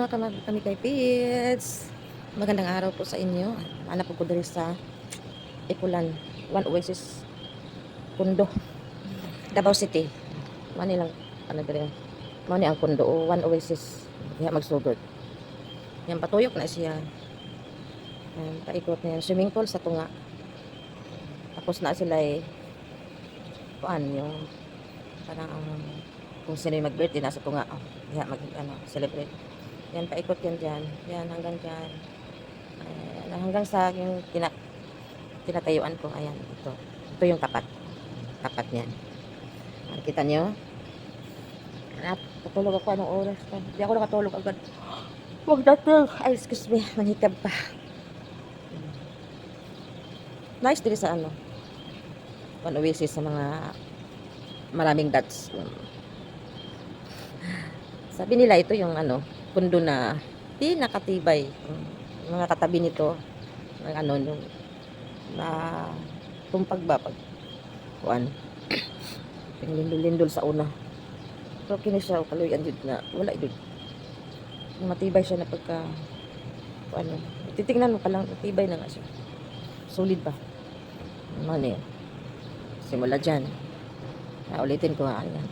kami kay Pits. Magandang araw po sa inyo. Hanap po diri sa Ikulan, One Oasis, Kundo, Davao City. Manilang ano diri? Mao ni ang Kundo o One Oasis. Diha magsugod. Yan patuyok na siya. Yan paikot na yan. Swimming pool sa tunga. Tapos na sila kuan yung parang kung sino yung mag-birthday nasa tunga. Oh, diha celebrate. Yan, paikot yan dyan. Yan, hanggang dyan. Hanggang sa yung tinatayuan ko. Ayan, ito. Ito yung tapat. Tapat niyan. Nakita nyo? Patulog ako anong oras pa. Hindi ako nakatulog agad. Huwag natin. Ay, excuse me. Manhikab pa. Nice dito sa One Oasis sa mga maraming dots. Sabi nila ito yung kundo na pinakatibay. Yung mga katabi nito nung na tumpag ba pag kuan lindol-lindol sa una. Pero kini siya kaluyan jud na wala jud. Matibay siya na pagka titingnan mo pa lang matibay na nga siya. Solid ba? Ano yan? Simula dyan. Ulitin ko ayan.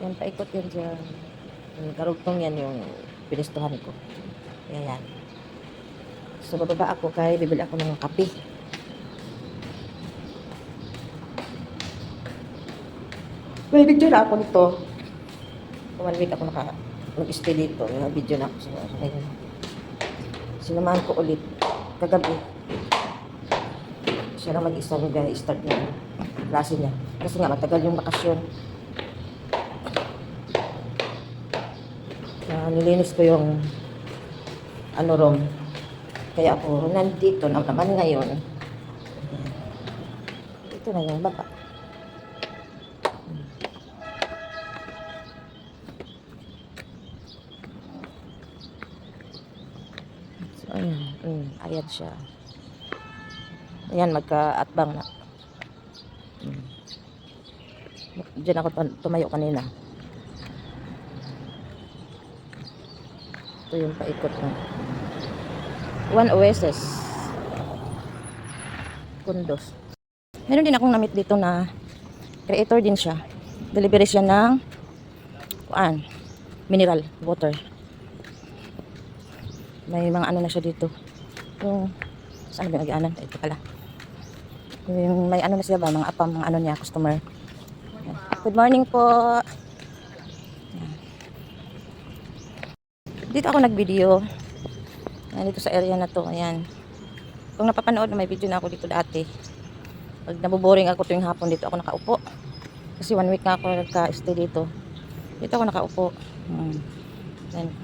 Yan, paikot yan dyan. Karugtong yan yung pinistuhan ko. Ayan. So, bababa ako kaya bibili ako ng kape. May video na ako nito. 1 week ako mag-stay dito. May video na ako. So, ayan. Sinamahan ko ulit. Kagabi. Siya lang mag-isa start na klase niya. Kasi nga matagal yung bakasyon. Nilinis ko yung room. Kaya ako nandito naman ngayon. Ito na yung baba. So, ayan. Ayan siya. Ayan, magka-atbang na. Diyan ako tumayo kanina. Ito yung paikot na One Oasis Kundos. Meron din akong namit dito na creator din siya. Delivery siya ng mineral water. May mga na siya dito. Yung saan ba nag-aanan? Ito pala. Yung may na siya ba? Mga apam, mga niya, customer. Good morning po. Dito ako nag-video. Dito sa area na to. Ayan. Kung napapanood na may video na ako dito dati. Pag naboboring ako tuwing hapon dito ako nakaupo. Kasi 1 week na ako nagka-stay dito. Dito ako nakaupo. Ayan.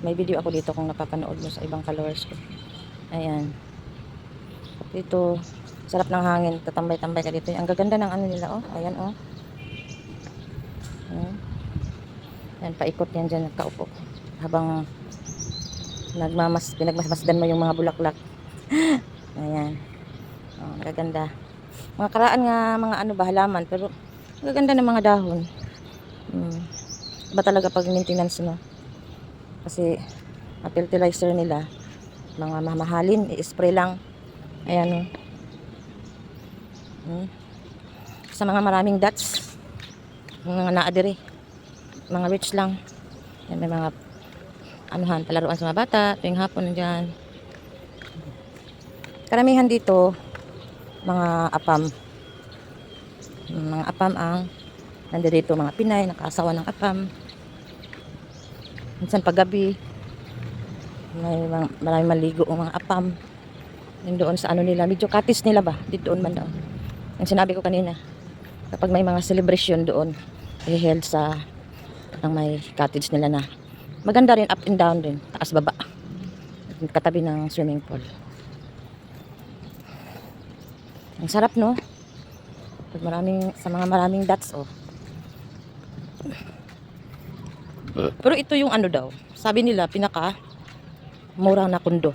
May video ako dito kung napapanood mo sa ibang followers ko. Ayan. Dito. Sarap ng hangin. Tatambay-tambay ka dito. Ang gaganda ng nila. Oh. Ayan oh. Ayan. Paikot yan dyan. Nakaupo. Habang pinagmasmasdan mo yung mga bulaklak. Ayan. Oh, magaganda. Mga karaan nga mga halaman pero magaganda ng mga dahon. Iba talaga pag maintenance mo. Kasi fertilizer nila mga mamahalin, i-spray lang. Ayan sa mga maraming dots. Mga naadiri. Mga rich lang. Ayan, may mga palaruan sa mga bata tuwing hapon nandiyan. Karamihan dito mga apam ang nandito mga Pinay nakaasawa ng apam. Minsan paggabi may maraming maligo ang mga apam doon sa nila medyo katis nila ba dito doon man daw ang sinabi ko kanina kapag may mga celebration doon held sa may cottage nila na maganda rin, up and down din. Taas baba. Katabi ng swimming pool. Ang sarap, no? Pag sa mga maraming dots, oh. Pero ito yung daw. Sabi nila, murang na kundo.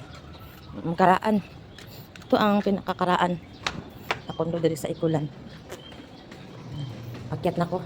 Karaan. Ito ang pinakakaraan na kundo dito sa Ikulan. Akyat na ko.